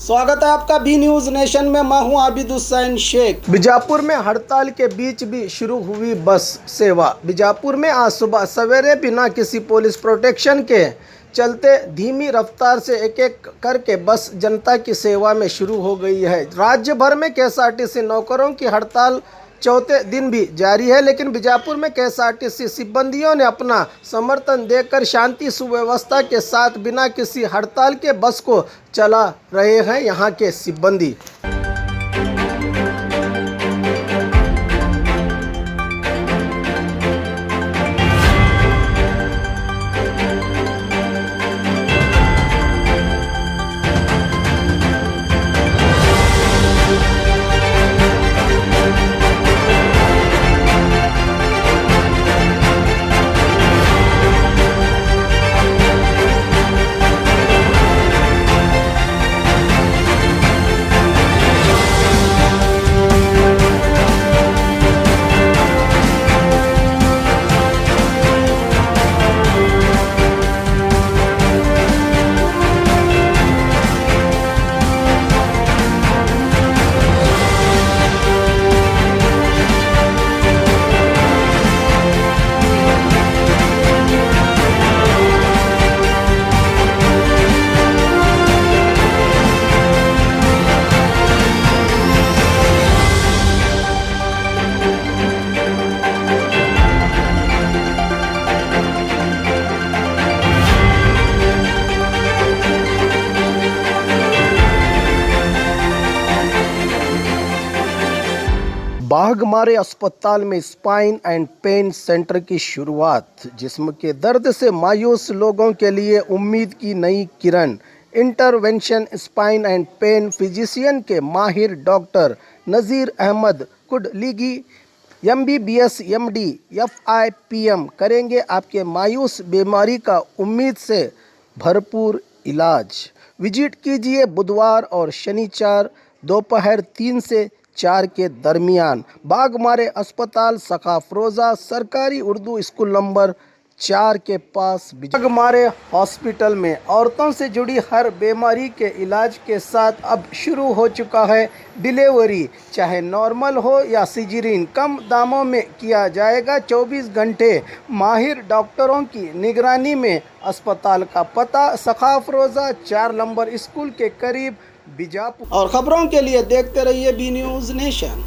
स्वागत है आपका बी न्यूज नेशन में। मैं हूं आबिद हुसैन शेख। बीजापुर में हड़ताल के बीच भी शुरू हुई बस सेवा। बीजापुर में आज सुबह सवेरे बिना किसी पुलिस प्रोटेक्शन के चलते धीमी रफ्तार से एक एक करके बस जनता की सेवा में शुरू हो गई है। राज्य भर में केएसआरटीसी नौकरों की हड़ताल चौथे दिन भी जारी है, लेकिन बीजापुर में केएसआरटीसी सिब्बंदियों ने अपना समर्थन देकर शांति सुव्यवस्था के साथ बिना किसी हड़ताल के बस को चला रहे हैं यहाँ के सिब्बंदी। बाघमारे अस्पताल में स्पाइन एंड पेन सेंटर की शुरुआत। जिस्म के दर्द से मायूस लोगों के लिए उम्मीद की नई किरण। Intervention spine and pain physician के माहिर doctor Nazir Ahmed Kudligi MBBS MD FIPM करेंगे आपके मायूस बीमारी का उम्मीद से भरपूर इलाज। विजिट कीजिए बुधवार और शनिवार दोपहर 3 से 4 के दरमियान। बाघमारे अस्पताल सखाफरोजा सरकारी उर्दू स्कूल नंबर 4 के पास। बाघमारे हॉस्पिटल में औरतों से जुड़ी हर बीमारी के इलाज के साथ अब शुरू हो चुका है डिलीवरी। चाहे नॉर्मल हो या सिजेरियन, कम दामों में किया जाएगा। 24 घंटे माहिर डॉक्टरों की निगरानी में। अस्पताल का पता सखाफरोजा 4 नंबर स्कूल के करीब बीजापुर। और खबरों के लिए देखते रहिए बी न्यूज नेशन।